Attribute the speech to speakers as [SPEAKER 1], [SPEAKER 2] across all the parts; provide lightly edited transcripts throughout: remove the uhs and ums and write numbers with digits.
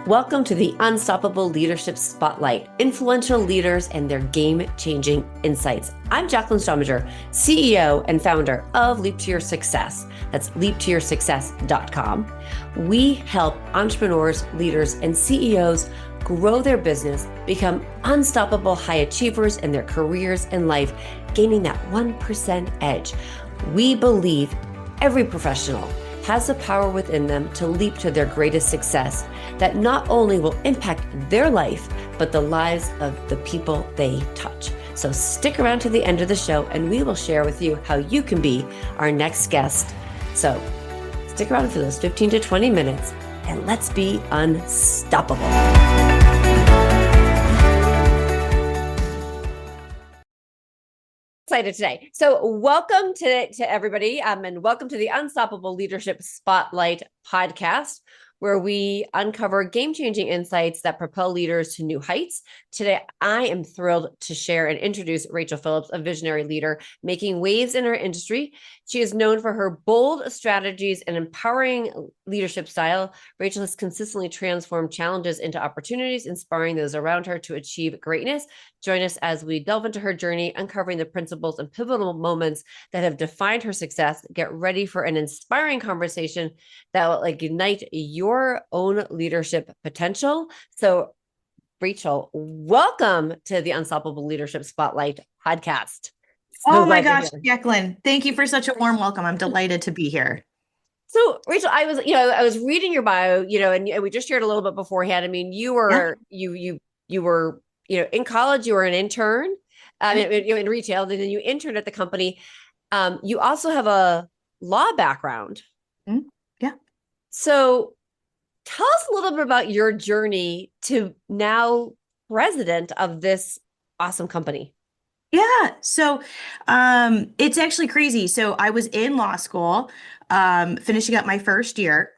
[SPEAKER 1] Welcome to the Unstoppable Leadership Spotlight, influential leaders and their game-changing insights. I'm Jacqueline Strominger, CEO and founder of Leap to Your Success. That's leaptoyoursuccess.com. We help entrepreneurs, leaders, and CEOs grow their business, become unstoppable high achievers in their careers and life, gaining that 1% edge. We believe every professional has the power within them to leap to their greatest success that not only will impact their life, but the lives of the people they touch. So stick around to the end of the show and we will share with you how you can be our next guest. So stick around for those 15 to 20 minutes and let's be unstoppable. Excited today. So welcome to everybody and welcome to the Unstoppable Leadership Spotlight podcast, where we uncover game-changing insights that propel leaders to new heights. Today, I am thrilled to share and introduce Rachel Phillips, a visionary leader making waves in her industry. She is known for her bold strategies and empowering leadership style. Rachel has consistently transformed challenges into opportunities, inspiring those around her to achieve greatness. Join us as we delve into her journey, uncovering the principles and pivotal moments that have defined her success. Get ready for an inspiring conversation that will ignite your own leadership potential. So, Rachel, welcome to the Unstoppable Leadership Spotlight podcast.
[SPEAKER 2] Oh my gosh, Jacqueline, thank you for such a warm welcome. I'm delighted to be here.
[SPEAKER 1] So, Rachel, I was reading your bio, and we just shared a little bit beforehand. I mean, you were in college, you were an intern, in retail, and then you interned at the company. You also have a law background.
[SPEAKER 2] Yeah.
[SPEAKER 1] So tell us a little bit about your journey to now president of this awesome company.
[SPEAKER 2] Yeah. So it's actually crazy. So I was in law school, finishing up my first year,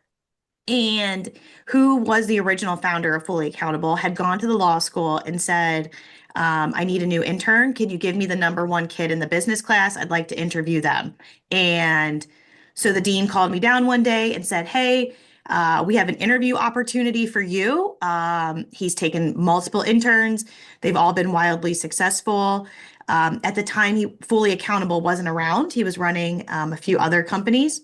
[SPEAKER 2] and who was the original founder of Fully Accountable had gone to the law school and said, I need a new intern. Can you give me the number one kid in the business class? I'd like to interview them. And so the dean called me down one day and said, hey, we have an interview opportunity for you. He's taken multiple interns. They've all been wildly successful. At the time, he Fully Accountable wasn't around. He was running a few other companies.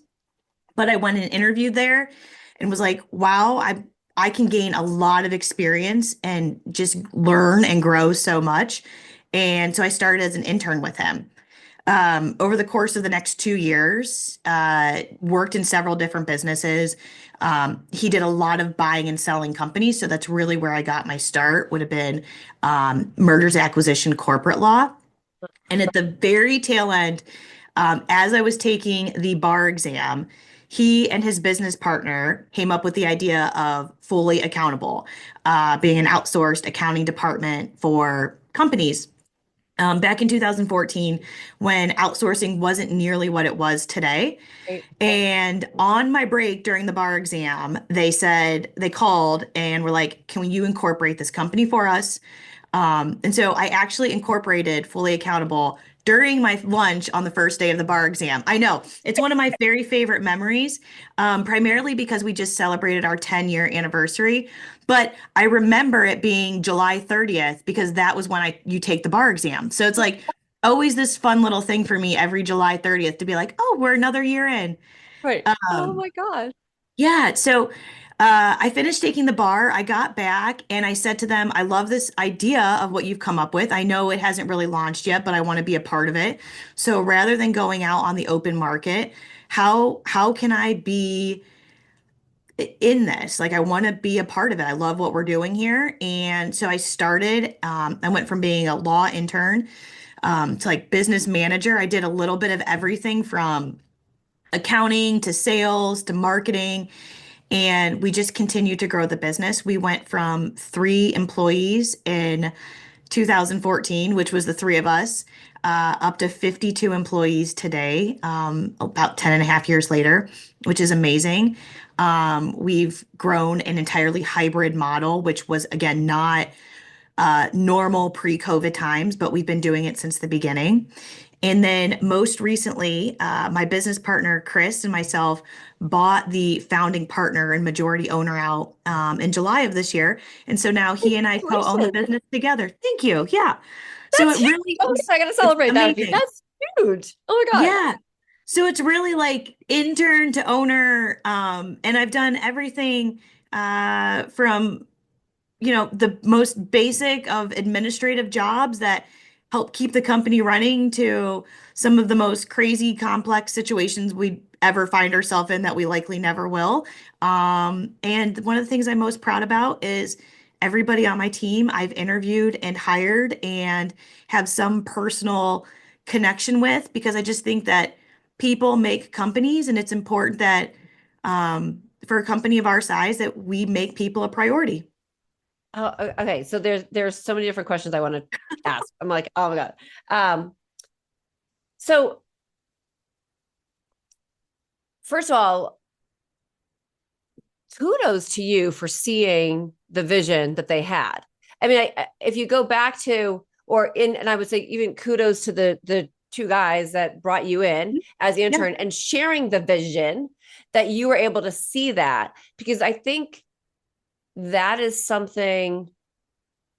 [SPEAKER 2] But I went and interviewed there and was like, wow, I can gain a lot of experience and just learn and grow so much. And so I started as an intern with him. Over the course of the next 2 years, worked in several different businesses. He did a lot of buying and selling companies. So that's really where I got my start, would have been mergers, acquisition, corporate law. And at the very tail end, as I was taking the bar exam, he and his business partner came up with the idea of Fully Accountable, being an outsourced accounting department for companies. Back in 2014, when outsourcing wasn't nearly what it was today.
[SPEAKER 1] Right.
[SPEAKER 2] And on my break during the bar exam, they called and were like, can you incorporate this company for us? And so I actually incorporated Fully Accountable during my lunch on the first day of the bar exam. I know it's one of my very favorite memories, primarily because we just celebrated our 10-year anniversary. But I remember it being July 30th because that was when you take the bar exam. So it's like always this fun little thing for me every July 30th to be like, oh, we're another year in.
[SPEAKER 1] Right. Oh my God.
[SPEAKER 2] Yeah. So I finished taking the bar. I got back and I said to them, I love this idea of what you've come up with. I know it hasn't really launched yet, but I want to be a part of it. So rather than going out on the open market, how can I be in this? Like, I want to be a part of it. I love what we're doing here. And so I started, I went from being a law intern to like business manager. I did a little bit of everything from accounting to sales to marketing. And we just continued to grow the business. We went from 3 employees in 2014, which was the three of us, up to 52 employees today, about 10 and a half years later, which is amazing. We've grown an entirely hybrid model, which was, again, not normal pre-COVID times, but we've been doing it since the beginning. And then most recently, my business partner, Chris, and myself bought the founding partner and majority owner out in July of this year. And so now he and I co-own the
[SPEAKER 1] Congratulations.
[SPEAKER 2] business together. Thank you. Yeah. So
[SPEAKER 1] That's
[SPEAKER 2] it
[SPEAKER 1] huge.
[SPEAKER 2] really,
[SPEAKER 1] Oh, so I gotta
[SPEAKER 2] it's
[SPEAKER 1] celebrate that with you.
[SPEAKER 2] amazing.
[SPEAKER 1] That's huge. Oh my God.
[SPEAKER 2] Yeah. So it's really like intern to owner. And I've done everything from the most basic of administrative jobs that help keep the company running to some of the most crazy complex situations we ever find ourselves in that we likely never will. And one of the things I'm most proud about is everybody on my team I've interviewed and hired and have some personal connection with because I just think that people make companies and it's important that for a company of our size that we make people a priority.
[SPEAKER 1] Okay. So there's so many different questions I want to ask. I'm like, oh my God. So first of all, kudos to you for seeing the vision that they had. I mean, if you go back to, and I would say even kudos to the two guys that brought you in as the
[SPEAKER 2] Yeah.
[SPEAKER 1] intern and sharing the vision that you were able to see that, because I think that is something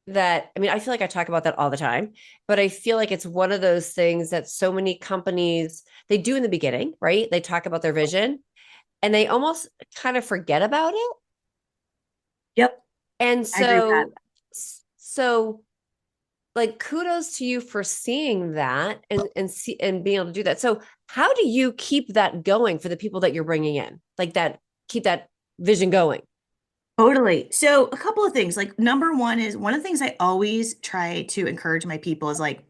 [SPEAKER 1] that, I mean, I feel like I talk about that all the time, but I feel like it's one of those things that so many companies they do in the beginning, right? They talk about their vision and they almost kind of forget about it.
[SPEAKER 2] Yep.
[SPEAKER 1] And
[SPEAKER 2] I agree with that.
[SPEAKER 1] so like kudos to you for seeing that and being able to do that. So how do you keep that going for the people that you're bringing in? Like that keep that vision going?
[SPEAKER 2] Totally. So a couple of things. Like number one is one of the things I always try to encourage my people is like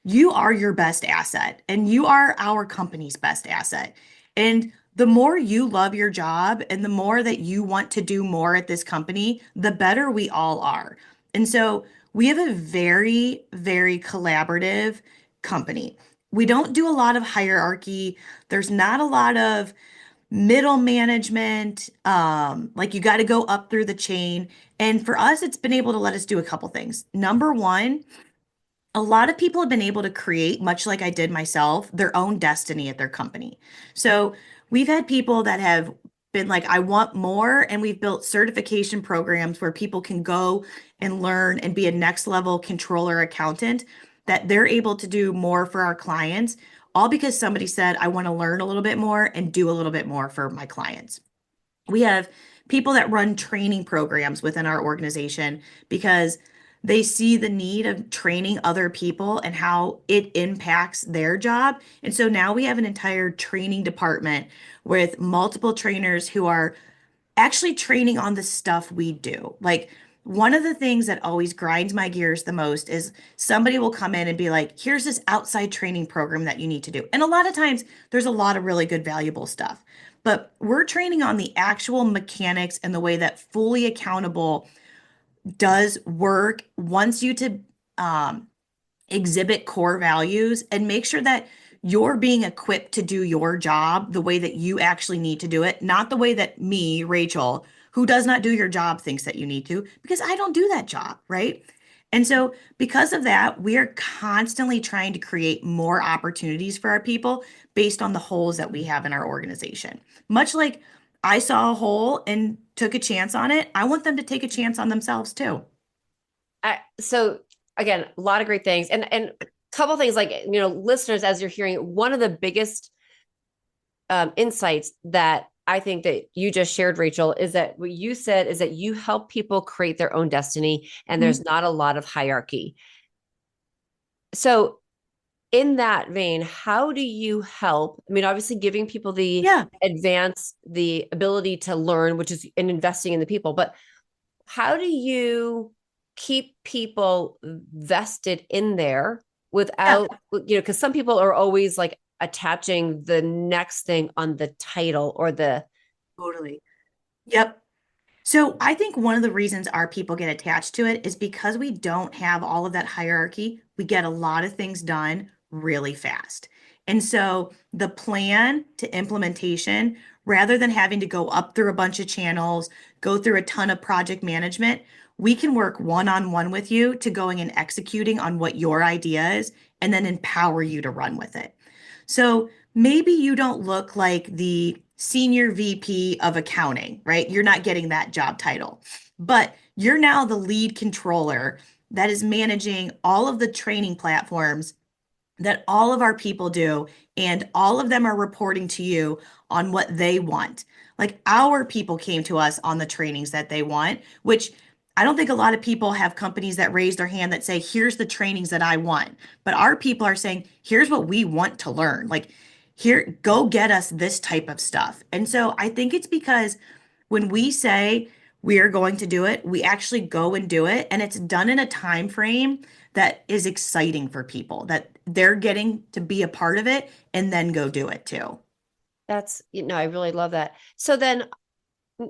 [SPEAKER 2] you are your best asset and you are our company's best asset. And the more you love your job and the more that you want to do more at this company, the better we all are. And so we have a very, very collaborative company. We don't do a lot of hierarchy. There's not a lot of middle management. Like you got to go up through the chain. And for us, it's been able to let us do a couple things. Number one, a lot of people have been able to create, much like I did myself, their own destiny at their company. So we've had people that have been like, I want more. And we've built certification programs where people can go and learn and be a next level controller accountant that they're able to do more for our clients, all because somebody said, I want to learn a little bit more and do a little bit more for my clients. We have people that run training programs within our organization because they see the need of training other people and how it impacts their job. And so now we have an entire training department with multiple trainers who are actually training on the stuff we do. Like one of the things that always grinds my gears the most is somebody will come in and be like, here's this outside training program that you need to do. And a lot of times there's a lot of really good, valuable stuff. But we're training on the actual mechanics and the way that fully accountable does work, wants you to um, exhibit core values and make sure that you're being equipped to do your job the way that you actually need to do it, not the way that me, Rachel, who does not do your job, thinks that you need to, because I don't do that job, right? And so, because of that, we are constantly trying to create more opportunities for our people based on the holes that we have in our organization. Much like I saw a hole and took a chance on it, I want them to take a chance on themselves too.
[SPEAKER 1] So again, a lot of great things, and a couple things like listeners, as you're hearing, one of the biggest insights that I think that you just shared, Rachel, is that what you said is that you help people create their own destiny, and there's not a lot of hierarchy. So in that vein, how do you help? I mean, obviously giving people the
[SPEAKER 2] Yeah.
[SPEAKER 1] the ability to learn, which is in investing in the people, but how do you keep people vested in there
[SPEAKER 2] Yeah,
[SPEAKER 1] without, because some people are always like attaching the next thing on the title or the,
[SPEAKER 2] totally. Yep. So I think one of the reasons our people get attached to it is because we don't have all of that hierarchy. We get a lot of things done really fast. And so the plan to implementation, rather than having to go up through a bunch of channels, go through a ton of project management, we can work one-on-one with you to going and executing on what your idea is and then empower you to run with it. So maybe you don't look like the senior VP of accounting, right? You're not getting that job title, but you're now the lead controller that is managing all of the training platforms that all of our people do, and all of them are reporting to you on what they want. Like our people came to us on the trainings that they want, which I don't think a lot of people have companies that raise their hand that say, here's the trainings that I want. But our people are saying, here's what we want to learn. Like, here, go get us this type of stuff. And so I think it's because when we say we are going to do it, we actually go and do it. And it's done in a time frame that is exciting for people, that they're getting to be a part of it and then go do it too.
[SPEAKER 1] That's, I really love that. So then,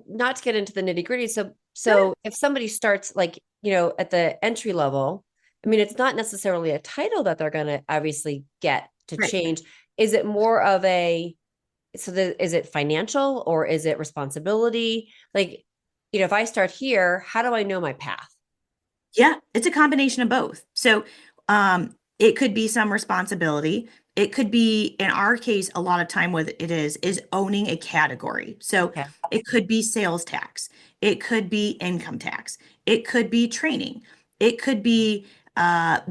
[SPEAKER 1] not to get into the nitty gritty. So,
[SPEAKER 2] Sure.
[SPEAKER 1] if somebody starts like, at the entry level, I mean, it's not necessarily a title that they're going to obviously get to
[SPEAKER 2] Right.
[SPEAKER 1] change. Is it more of is it financial or is it responsibility? Like, if I start here, how do I know my path?
[SPEAKER 2] Yeah, it's a combination of both. So, it could be some responsibility. It could be, in our case, a lot of time what it is owning a category. So
[SPEAKER 1] Okay.
[SPEAKER 2] it could be sales tax. It could be income tax. It could be training. It could be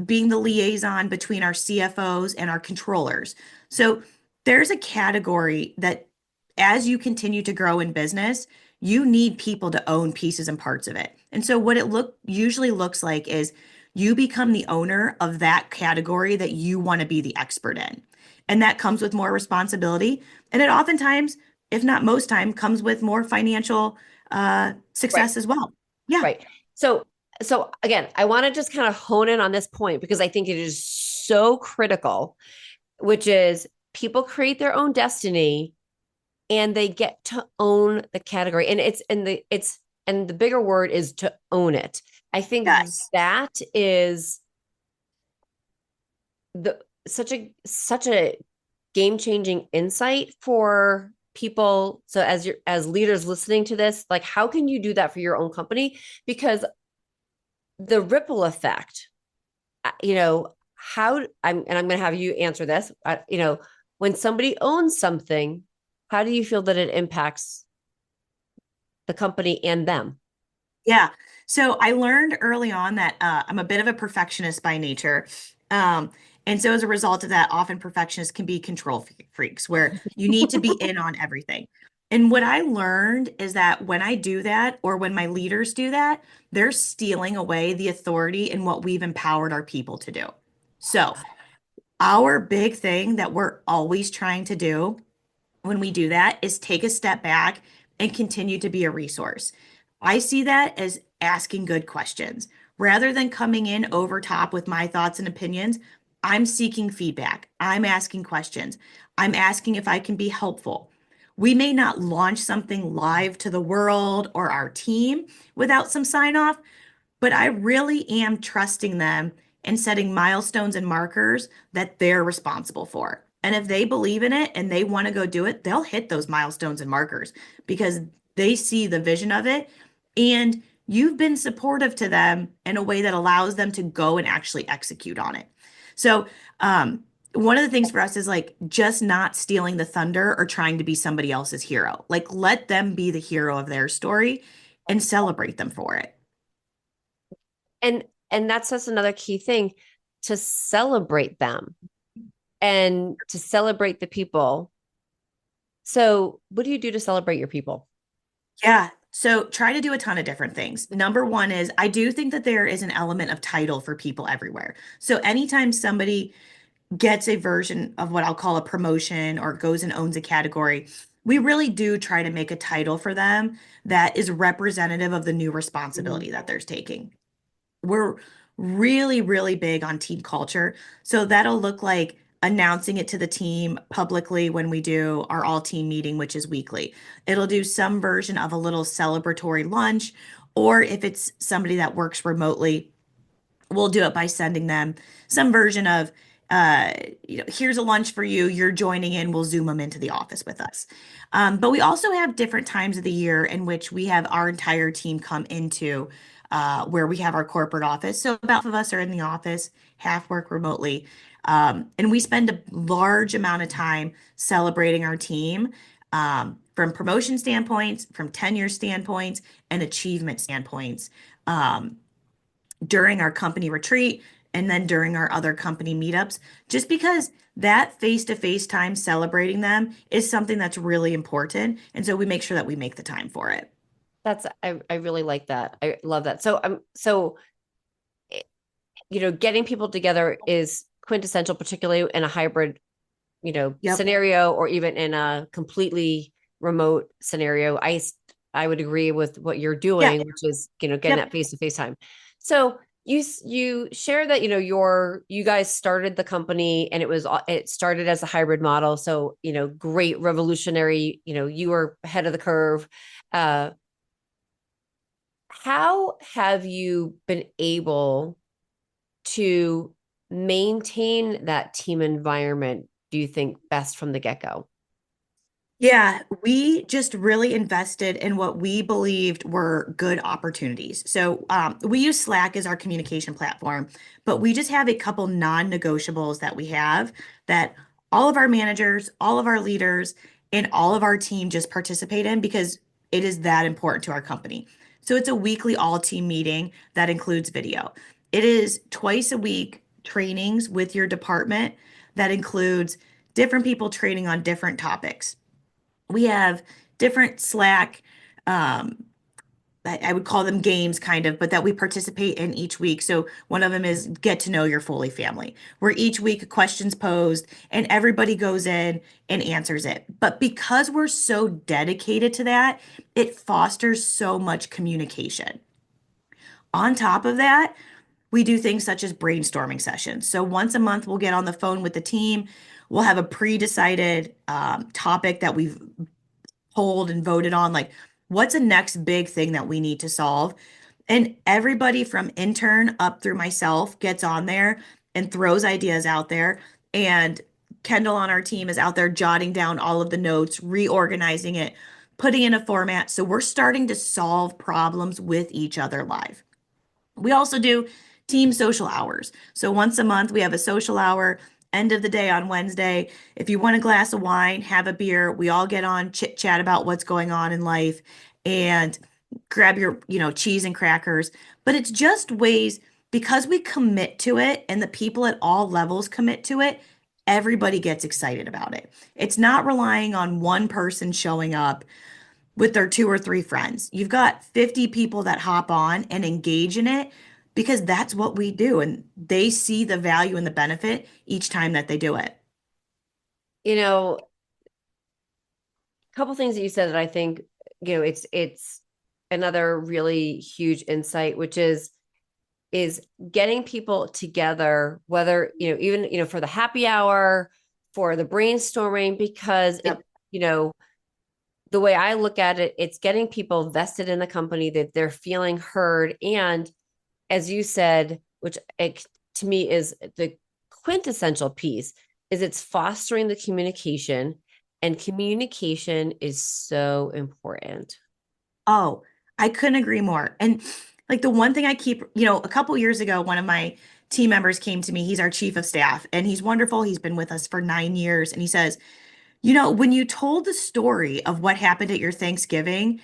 [SPEAKER 2] being the liaison between our CFOs and our controllers. So there's a category that, as you continue to grow in business, you need people to own pieces and parts of it. And so what it usually looks like is you become the owner of that category that you want to be the expert in. And that comes with more responsibility. And it oftentimes, if not most time, comes with more financial
[SPEAKER 1] Right.
[SPEAKER 2] success as well. Yeah.
[SPEAKER 1] Right. So again, I want to just kind of hone in on this point because I think it is so critical, which is people create their own destiny and they get to own the category. And the bigger word is to own it. I think
[SPEAKER 2] Yes.
[SPEAKER 1] that is the such a game-changing insight for people. So as leaders listening to this, like how can you do that for your own company? Because the ripple effect, I'm going to have you answer this. When somebody owns something, how do you feel that it impacts the company and them?
[SPEAKER 2] Yeah. So I learned early on that I'm a bit of a perfectionist by nature. Um, and so as a result of that, often perfectionists can be control freaks where you need to be in on everything. And what I learned is that when I do that, or when my leaders do that, they're stealing away the authority in what we've empowered our people to do. So our big thing that we're always trying to do when we do that is take a step back and continue to be a resource. I see that as asking good questions. Rather than coming in over top with my thoughts and opinions, I'm seeking feedback. I'm asking questions. I'm asking if I can be helpful. We may not launch something live to the world or our team without some sign off, but I really am trusting them and setting milestones and markers that they're responsible for. And if they believe in it and they want to go do it, they'll hit those milestones and markers because they see the vision of it. And you've been supportive to them in a way that allows them to go and actually execute on it. So, one of the things for us is like just not stealing the thunder or trying to be somebody else's hero. Like, let them be the hero of their story and celebrate them for it.
[SPEAKER 1] And that's just another key thing, to celebrate them and to celebrate the people. So what do you do to celebrate your people?
[SPEAKER 2] Yeah. So try to do a ton of different things. Number one is I do think that there is an element of title for people everywhere. So anytime somebody gets a version of what I'll call a promotion or goes and owns a category, we really do try to make a title for them that is representative of the new
[SPEAKER 1] Mhm.
[SPEAKER 2] responsibility that they're taking. We're really, really big on team culture. So that'll look like announcing it to the team publicly when we do our all team meeting, which is weekly. It'll do some version of a little celebratory lunch, or if it's somebody that works remotely, we'll do it by sending them some version of, uh, here's a lunch for you. You're joining in. We'll Zoom them into the office with us. But we also have different times of the year in which we have our entire team come into where we have our corporate office. So about half of us are in the office, half work remotely. And we spend a large amount of time celebrating our team from promotion standpoints, from tenure standpoints, and achievement standpoints um, during our company retreat and then during our other company meetups, just because that face-to-face time celebrating them is something that's really important. And so we make sure that we make the time for it.
[SPEAKER 1] I really like that. I love that. Getting people together is quintessential, particularly in a hybrid,
[SPEAKER 2] Yep.
[SPEAKER 1] scenario, or even in a completely remote scenario. I would agree with what you're
[SPEAKER 2] Yeah.
[SPEAKER 1] doing, which is, getting
[SPEAKER 2] Yep.
[SPEAKER 1] that face to face time. So you share that, you guys started the company and it started as a hybrid model. So, great revolutionary, you were ahead of the curve. Uh, how have you been able to maintain that team environment, do you think, best from the get-go?
[SPEAKER 2] Yeah, we just really invested in what we believed were good opportunities. So we use Slack as our communication platform, but we just have a couple non-negotiables that we have that all of our managers, all of our leaders, and all of our team just participate in because it is that important to our company. So it's a weekly all-team meeting that includes video. It is twice a week trainings with your department that includes different people training on different topics. We have different Slack, um, I would call them games kind of, but that we participate in each week. So one of them is get to know your Foley family, where each week a question's posed and everybody goes in and answers it. But because we're so dedicated to that, it fosters so much communication. On top of that, we do things such as brainstorming sessions. So once a month, we'll get on the phone with the team. We'll have a pre-decided topic that we've polled and voted on, like what's the next big thing that we need to solve. And everybody from intern up through myself gets on there and throws ideas out there. And Kendall on our team is out there jotting down all of the notes, reorganizing it, putting in a format. So we're starting to solve problems with each other live. We also do team social hours. So once a month, we have a social hour, end of the day on Wednesday. If you want a glass of wine, have a beer, we all get on, chit chat about what's going on in life and grab your, cheese and crackers. But it's just ways because we commit to it and the people at all levels commit to it, everybody gets excited about it. It's not relying on one person showing up with their two or three friends. You've got 50 people that hop on and engage in it because that's what we do. And they see the value and the benefit each time that they do it.
[SPEAKER 1] A couple things that you said that I think, it's another really huge insight, which is getting people together, whether, even, for the happy hour, for the brainstorming, because
[SPEAKER 2] Yep.
[SPEAKER 1] you know, the way I look at it, it's getting people vested in the company, that they're feeling heard. And as you said, which to me is the quintessential piece, is it's fostering the communication. And communication is so important.
[SPEAKER 2] Oh, I couldn't agree more. And like the one thing I keep, a couple years ago, one of my team members came to me. He's our chief of staff and he's wonderful. He's been with us for 9 years. And he says, when you told the story of what happened at your Thanksgiving,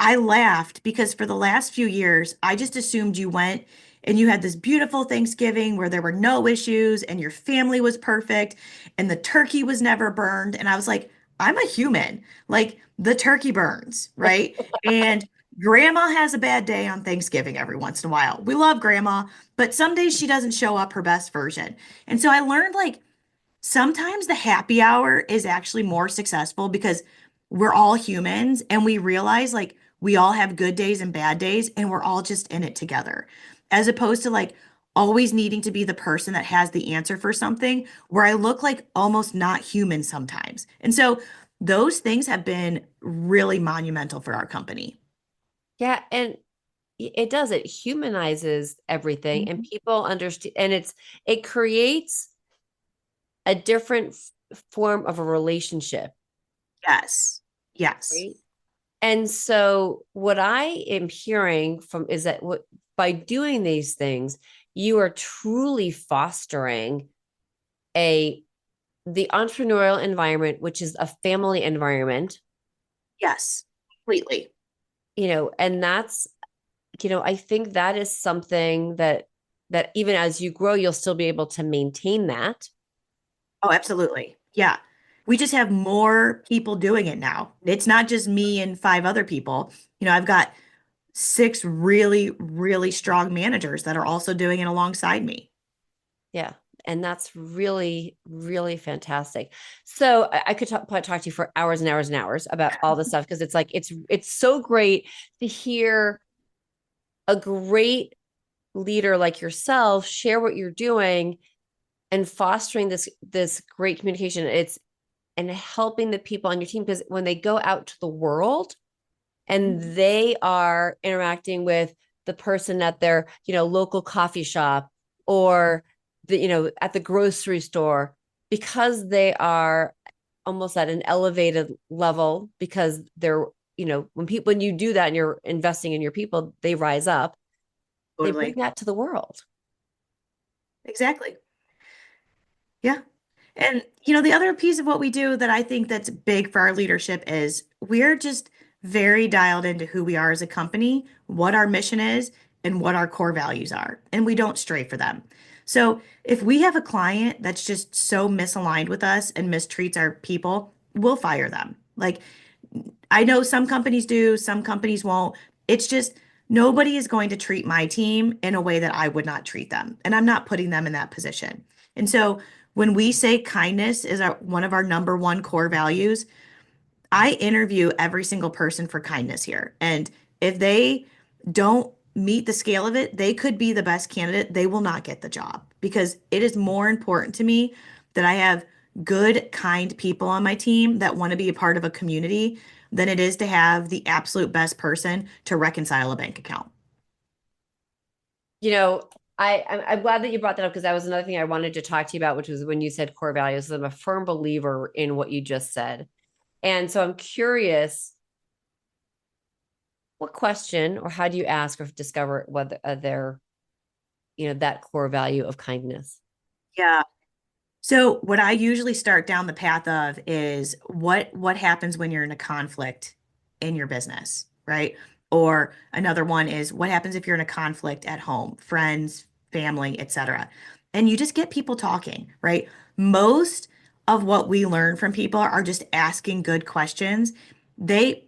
[SPEAKER 2] I laughed because for the last few years, I just assumed you went and you had this beautiful Thanksgiving where there were no issues and your family was perfect and the turkey was never burned. And I was like, I'm a human. Like the turkey burns, right? And grandma has a bad day on Thanksgiving every once in a while. We love grandma, but some days she doesn't show up her best version. And so I learned like sometimes the happy hour is actually more successful because we're all humans and we realize like we all have good days and bad days and we're all just in it together. As opposed to like always needing to be the person that has the answer for something where I look like almost not human sometimes. And so those things have been really monumental for our company.
[SPEAKER 1] Yeah, and it humanizes everything, and
[SPEAKER 2] Mhm.
[SPEAKER 1] people understand, and it creates a different form of a relationship,
[SPEAKER 2] Yes. Yes.
[SPEAKER 1] right? And so what I am hearing from is that by doing these things, you are truly fostering a the entrepreneurial environment, which is a family environment,
[SPEAKER 2] Yes, completely.
[SPEAKER 1] and that's, I think that is something that even as you grow, you'll still be able to maintain that.
[SPEAKER 2] Oh, absolutely. Yeah. We just have more people doing it now. It's not just me and five other people. I've got six really, really strong managers that are also doing it alongside me.
[SPEAKER 1] Yeah. And that's really, really fantastic. So I could probably talk to you for hours and hours and hours about all this stuff because it's like it's so great to hear a great leader like yourself share what you're doing and fostering this great communication. It's and helping the people on your team because when they go out to the world and they are interacting with the person at their local coffee shop or at the grocery store, because they are almost at an elevated level because they're when you do that and you're investing in your people, they rise up, they bring
[SPEAKER 2] Totally.
[SPEAKER 1] that to the world.
[SPEAKER 2] Exactly. Yeah. And the other piece of what we do that I think that's big for our leadership is we're just very dialed into who we are as a company, what our mission is, and what our core values are. And we don't stray for them. So if we have a client that's just so misaligned with us and mistreats our people, we'll fire them. Like I know some companies do, some companies won't. It's just nobody is going to treat my team in a way that I would not treat them. And I'm not putting them in that position. And so when we say kindness is one of our number one core values, I interview every single person for kindness here. And if they don't meet the scale of it, they could be the best candidate. They will not get the job because it is more important to me that I have good, kind people on my team that want to be a part of a community than it is to have the absolute best person to reconcile a bank account.
[SPEAKER 1] You know, I'm glad that you brought that up because that was another thing I wanted to talk to you about, which was when you said core values. I'm a firm believer in what you just said. And so I'm curious, what question or how do you ask or discover whether they're, that core value of kindness?
[SPEAKER 2] Yeah. So what I usually start down the path of is what happens when you're in a conflict in your business, right? Or another one is what happens if you're in a conflict at home, friends, family, etc. And you just get people talking, right? Most of what we learn from people are just asking good questions.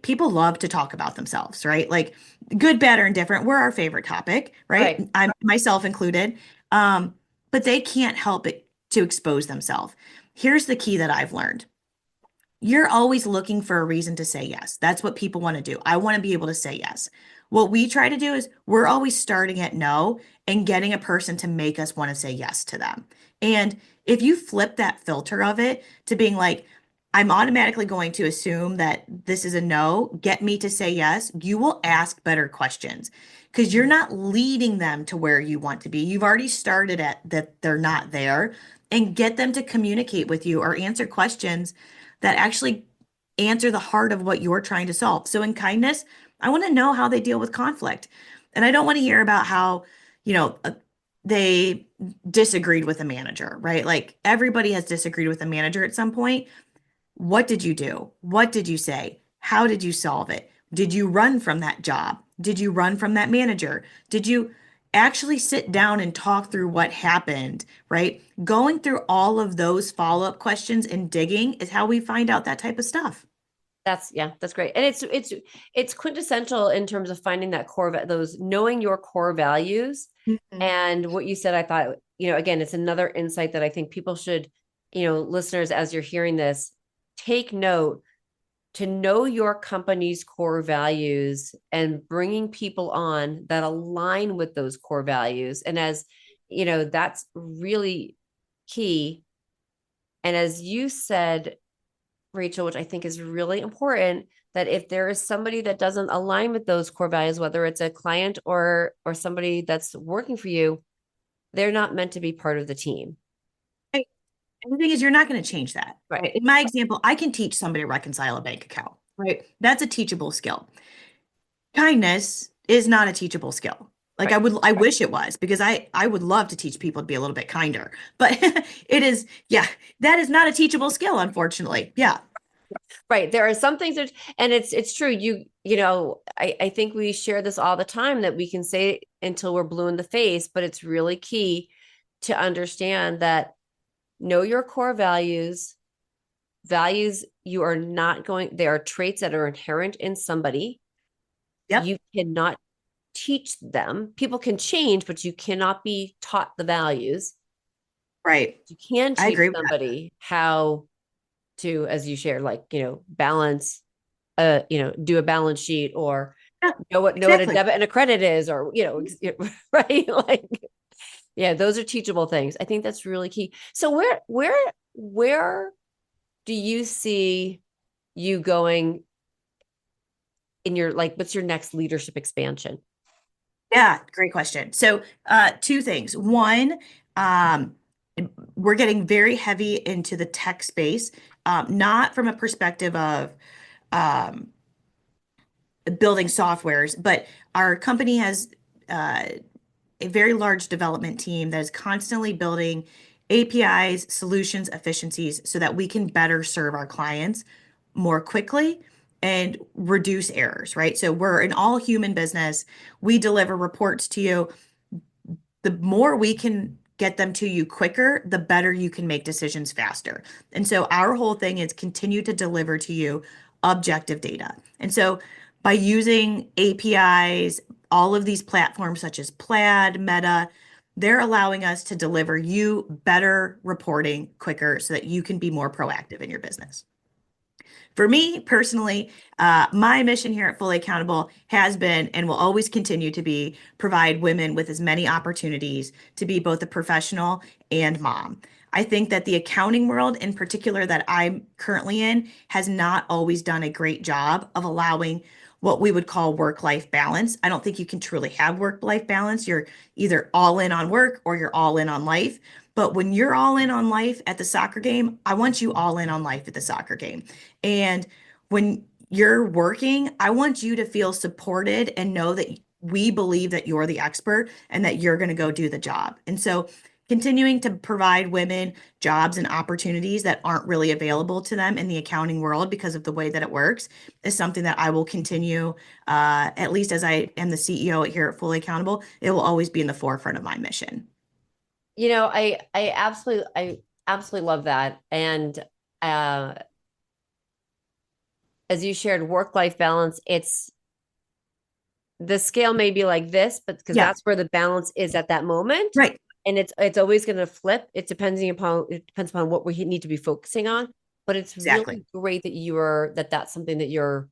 [SPEAKER 2] People love to talk about themselves, right? Like good, bad, or indifferent. We're our favorite topic, right?
[SPEAKER 1] Right.
[SPEAKER 2] I'm myself included. Um, but they can't help it to expose themselves. Here's the key that I've learned. You're always looking for a reason to say yes. That's what people want to do. I want to be able to say yes. What we try to do is we're always starting at no and getting a person to make us want to say yes to them. And if you flip that filter of it to being like, I'm automatically going to assume that this is a no, get me to say yes, you will ask better questions because you're not leading them to where you want to be. You've already started at that they're not there and get them to communicate with you or answer questions that actually answer the heart of what you're trying to solve. So in kindness, I want to know how they deal with conflict. And I don't want to hear about how, you know, uh, they disagreed with a manager, right? Like everybody has disagreed with a manager at some point. What did you do? What did you say? How did you solve it? Did you run from that job? Did you run from that manager? Did you actually sit down and talk through what happened, right? Going through all of those follow-up questions and digging is how we find out that type of stuff.
[SPEAKER 1] That's great. And it's quintessential in terms of finding that those knowing your core values.
[SPEAKER 2] Mhm.
[SPEAKER 1] And what you said, I thought, again, it's another insight that I think people should, listeners, as you're hearing this, take note to know your company's core values and bringing people on that align with those core values. And as that's really key. And as you said, Rachel, which I think is really important, that if there is somebody that doesn't align with those core values, whether it's a client or somebody that's working for you, they're not meant to be part of the team.
[SPEAKER 2] And the thing is, you're not going to change that,
[SPEAKER 1] Right.
[SPEAKER 2] right? In my example, I can teach somebody to reconcile a bank account, right? That's a teachable skill. Kindness is not a teachable skill. Like
[SPEAKER 1] Right.
[SPEAKER 2] I wish it was because I would love to teach people to be a little bit kinder. But it is, yeah, that is not a teachable skill, unfortunately. Yeah.
[SPEAKER 1] Right. There are some things that, and it's true. I think we share this all the time that we can say until we're blue in the face, but it's really key to understand that know your core values. Values you are not going, they are traits that are inherent in somebody.
[SPEAKER 2] Yep.
[SPEAKER 1] You cannot teach them. People can change, but you cannot be taught the values.
[SPEAKER 2] Right.
[SPEAKER 1] You can
[SPEAKER 2] I
[SPEAKER 1] teach
[SPEAKER 2] agree with that.
[SPEAKER 1] somebody how to, as you shared, like, balance, do a balance sheet, or
[SPEAKER 2] Yeah,
[SPEAKER 1] know what a
[SPEAKER 2] exactly.
[SPEAKER 1] debit and a credit is, or, right. Like, yeah, those are teachable things. I think that's really key. So where do you see you going in your, like, what's your next leadership expansion?
[SPEAKER 2] Yeah, great question. So, two things. One, um, we're getting very heavy into the tech space, not from a perspective of um, building softwares, but our company has uh, a very large development team that is constantly building APIs, solutions, efficiencies so that we can better serve our clients more quickly and reduce errors, right? So we're an all human business. We deliver reports to you. The more we can get them to you quicker, the better you can make decisions faster. And so our whole thing is continue to deliver to you objective data. And so by using APIs, all of these platforms such as Plaid, Meta, they're allowing us to deliver you better reporting quicker so that you can be more proactive in your business. For me personally, my mission here at Fully Accountable has been and will always continue to be provide women with as many opportunities to be both a professional and mom. I think that the accounting world, in particular, that I'm currently in, has not always done a great job of allowing what we would call work-life balance. I don't think you can truly have work-life balance. You're either all in on work or you're all in on life. But when you're all in on life at the soccer game, I want you all in on life at the soccer game. And when you're working, I want you to feel supported and know that we believe that you're the expert and that you're going to go do the job. And so continuing to provide women jobs and opportunities that aren't really available to them in the accounting world because of the way that it works is something that I will continue, at least as I am the CEO here at Fully Accountable. It will always be in the forefront of my mission.
[SPEAKER 1] I absolutely love that. And uh as you shared, work-life balance, it's the scale may be like this, but because
[SPEAKER 2] Yeah,
[SPEAKER 1] that's where the balance is at that moment.
[SPEAKER 2] right.
[SPEAKER 1] And it's always going to flip. It depends upon what we need to be focusing on. But it's
[SPEAKER 2] Exactly.
[SPEAKER 1] really great that that's something that you're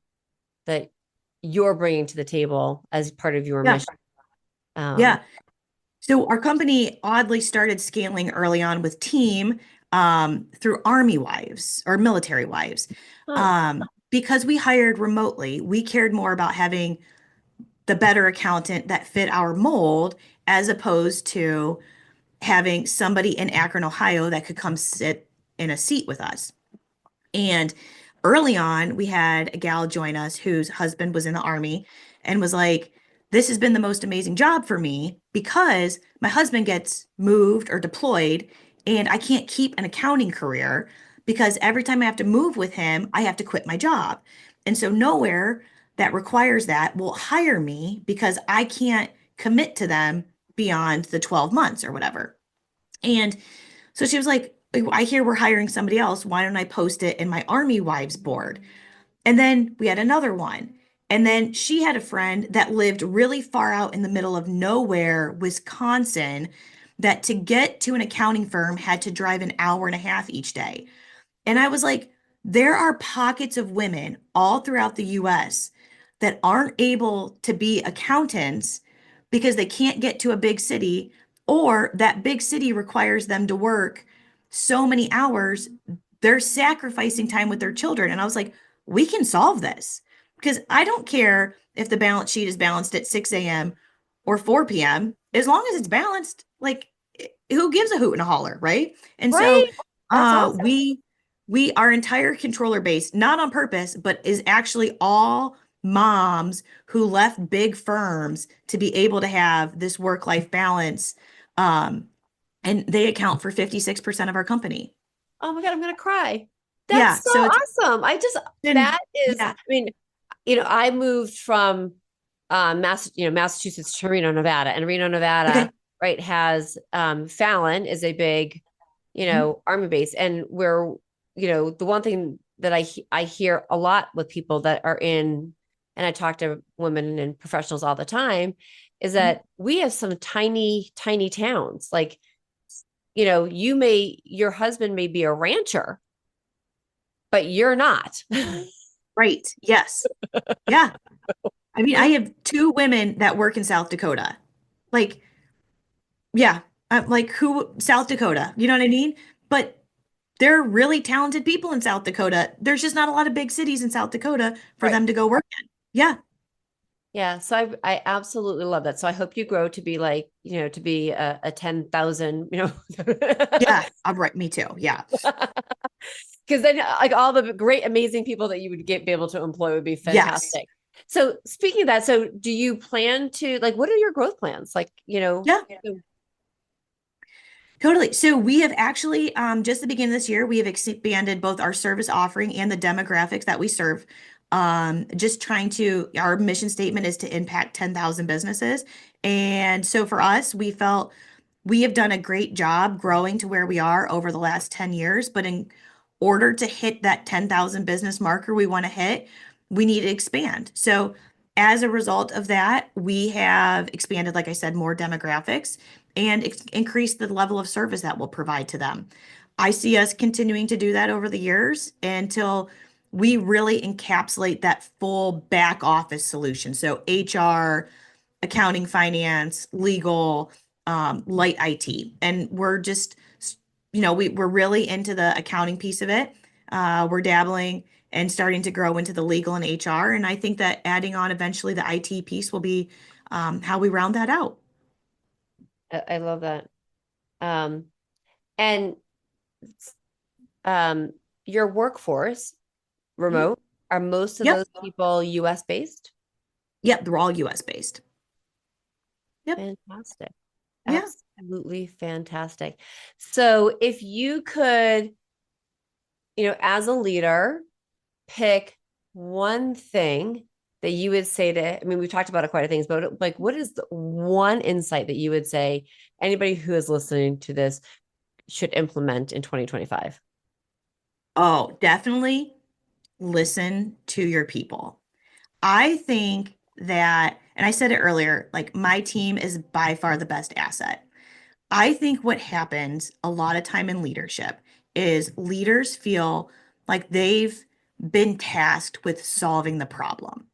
[SPEAKER 1] bringing to the table as part of your
[SPEAKER 2] Yeah.
[SPEAKER 1] mission. Um,
[SPEAKER 2] Yeah. So our company oddly started scaling early on with team through Army wives or military wives.
[SPEAKER 1] huh.
[SPEAKER 2] Because we hired remotely, we cared more about having the better accountant that fit our mold as opposed to having somebody in Akron, Ohio that could come sit in a seat with us. And early on, we had a gal join us whose husband was in the army and was like, this has been the most amazing job for me because my husband gets moved or deployed and I can't keep an accounting career because every time I have to move with him, I have to quit my job. And so nowhere that requires that will hire me because I can't commit to them beyond the 12 months or whatever. And so she was like, I hear we're hiring somebody else. Why don't I post it in my Army Wives board? And then we had another one. And then she had a friend that lived really far out in the middle of nowhere, Wisconsin, that to get to an accounting firm had to drive an hour and a half each day. And I was like, there are pockets of women all throughout the US that aren't able to be accountants because they can't get to a big city, or that big city requires them to work so many hours. They're sacrificing time with their children. And I was like, we can solve this because I don't care if the balance sheet is balanced at 6 a.m. or 4 p.m. As long as it's balanced, like who gives a hoot and a holler, right? And so
[SPEAKER 1] Right. That's awesome.
[SPEAKER 2] we our entire controller base, not on purpose, but is actually all moms who left big firms to be able to have this work-life balance. Um, and they account for 56% of our company.
[SPEAKER 1] Oh my God, I'm gonna cry.
[SPEAKER 2] Yeah.
[SPEAKER 1] That's so
[SPEAKER 2] So it's
[SPEAKER 1] awesome. I just
[SPEAKER 2] been,
[SPEAKER 1] that is, I
[SPEAKER 2] yeah.
[SPEAKER 1] mean, I moved from Massachusetts to Reno, Nevada, and Reno, Nevada,
[SPEAKER 2] Okay.
[SPEAKER 1] right, has Fallon is a big,
[SPEAKER 2] Mhm.
[SPEAKER 1] army base, and where, the one thing that I hear a lot with people that are in, and I talk to women and professionals all the time, is
[SPEAKER 2] Mhm.
[SPEAKER 1] that we have some tiny, tiny towns. Like, your husband may be a rancher, but you're not.
[SPEAKER 2] Right. Yes. Yeah. I mean, I have two women that work in South Dakota. Like, yeah, like who, South Dakota, you know what I mean? But there are really talented people in South Dakota. There's just not a lot of big cities in South Dakota for
[SPEAKER 1] Right.
[SPEAKER 2] them to go work in. Yeah.
[SPEAKER 1] Yeah, so I absolutely love that. So I hope you grow to be like, to be a 10,000,
[SPEAKER 2] Yeah. I'm right. Me too. Yeah.
[SPEAKER 1] because then like all the great, amazing people that you would be able to employ would be
[SPEAKER 2] Yes.
[SPEAKER 1] fantastic. So speaking of that, so do you plan to like, what are your growth plans? Like,
[SPEAKER 2] Yeah. Totally. So we have actually, just the beginning of this year, we have expanded both our service offering and the demographics that we serve. Just trying to, our mission statement is to impact 10,000 businesses. And so for us, we felt we have done a great job growing to where we are over the last 10 years. But in order to hit that 10,000 business marker we want to hit, we need to expand. So as a result of that, we have expanded, like I said, more demographics and increase the level of service that we'll provide to them. I see us continuing to do that over the years until we really encapsulate that full back office solution. So HR, accounting, finance, legal, light IT. And we're just, we're really into the accounting piece of it. We're dabbling and starting to grow into the legal and HR. And I think that adding on eventually the IT piece will be how we round that out.
[SPEAKER 1] I love that. Um, and um, your workforce
[SPEAKER 2] Mhm.
[SPEAKER 1] remote, are most of
[SPEAKER 2] Yep.
[SPEAKER 1] those people US based?
[SPEAKER 2] Yep. They're all US based. Yep.
[SPEAKER 1] Fantastic.
[SPEAKER 2] Yeah.
[SPEAKER 1] Absolutely fantastic. So if you could, as a leader, pick one thing that you would say to, I mean, we've talked about quite a things, but like, what is the one insight that you would say anybody who is listening to this should implement in 2025?
[SPEAKER 2] Oh, definitely listen to your people. I think that, and I said it earlier, like my team is by far the best asset. I think what happens a lot of time in leadership is leaders feel like they've been tasked with solving the problem,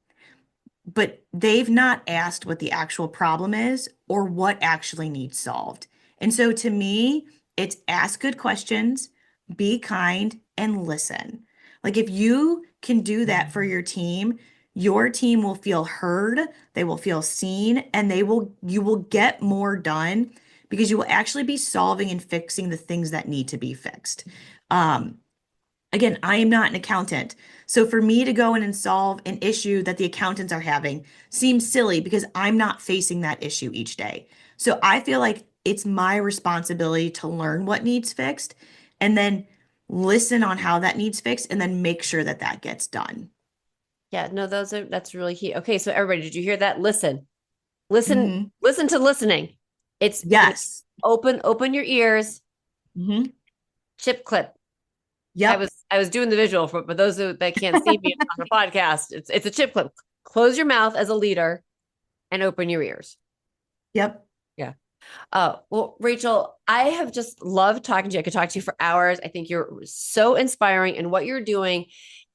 [SPEAKER 2] but they've not asked what the actual problem is or what actually needs solved. And so to me, it's ask good questions, be kind, and listen. Like if you can do that for your team will feel heard, they will feel seen, and you will get more done because you will actually be solving and fixing the things that need to be fixed. Um, Again, I am not an accountant. So for me to go in and solve an issue that the accountants are having seems silly because I'm not facing that issue each day. So I feel like it's my responsibility to learn what needs fixed and then listen on how that needs fixed and then make sure that that gets done.
[SPEAKER 1] Yeah, no, that's really key. Okay, so everybody, did you hear that? Listen, listen,
[SPEAKER 2] Hmm.
[SPEAKER 1] listen to listening. It's,
[SPEAKER 2] Yes.
[SPEAKER 1] open your ears,
[SPEAKER 2] Hmm.
[SPEAKER 1] chip clip. I
[SPEAKER 2] Yep.
[SPEAKER 1] was I was doing the visual for, but those that can't see me on the podcast, it's a chip clip. Close your mouth as a leader and open your ears.
[SPEAKER 2] Yep.
[SPEAKER 1] Yeah. Well, Rachel, I have just loved talking to you. I could talk to you for hours. I think you're so inspiring, and what you're doing,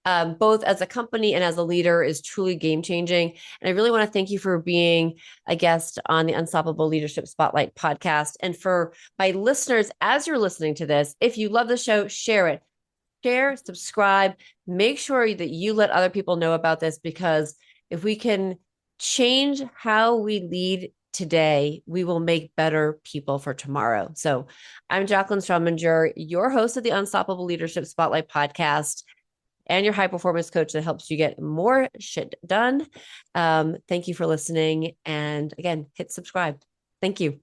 [SPEAKER 1] both as a company and as a leader, is truly game changing. And I really want to thank you for being a guest on the Unstoppable Leadership Spotlight podcast. And for my listeners, as you're listening to this, if you love the show, share it. Share, subscribe, make sure that you let other people know about this, because if we can change how we lead today, we will make better people for tomorrow. So I'm Jacqueline Strominger, your host of the Unstoppable Leadership Spotlight podcast and your high performance coach that helps you get more shit done. Thank you for listening. And again, hit subscribe. Thank you.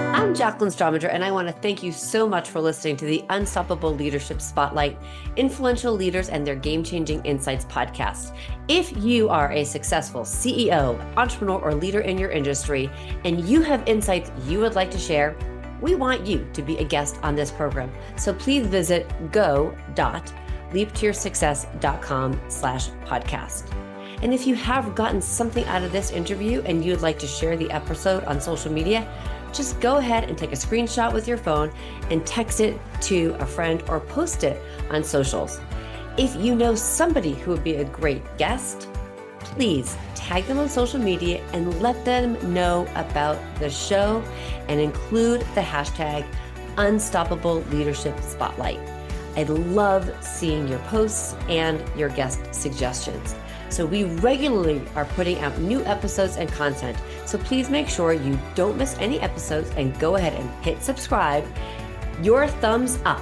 [SPEAKER 1] I'm Jacqueline Strominger, and I want to thank you so much for listening to the Unstoppable Leadership Spotlight, Influential Leaders and Their Game-Changing Insights podcast. If you are a successful CEO, entrepreneur, or leader in your industry, and you have insights you would like to share, we want you to be a guest on this program. So please visit go.leaptoyoursuccess.com/podcast. And if you have gotten something out of this interview and you'd like to share the episode on social media, just go ahead and take a screenshot with your phone and text it to a friend or post it on socials. If you know somebody who would be a great guest, please tag them on social media and let them know about the show and include the hashtag Unstoppable Leadership Spotlight. I love seeing your posts and your guest suggestions. So we regularly are putting out new episodes and content. So please make sure you don't miss any episodes and go ahead and hit subscribe. Your thumbs up,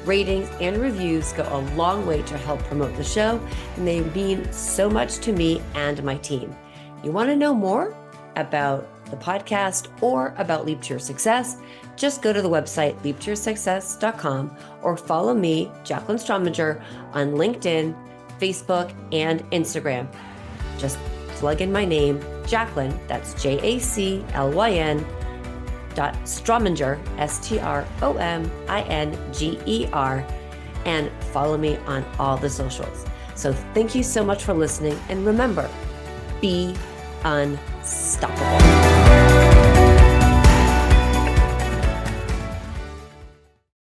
[SPEAKER 1] ratings, and reviews go a long way to help promote the show, and they mean so much to me and my team. You want to know more about the podcast or about Leap to Your Success? Just go to the website leaptoyoursuccess.com or follow me, Jacqueline Strominger, on LinkedIn, Facebook, and Instagram. Just plug in my name, Jacqueline, that's JACLYN Strominger, STROMINGER, and follow me on all the socials. So thank you so much for listening, and remember, be unstoppable.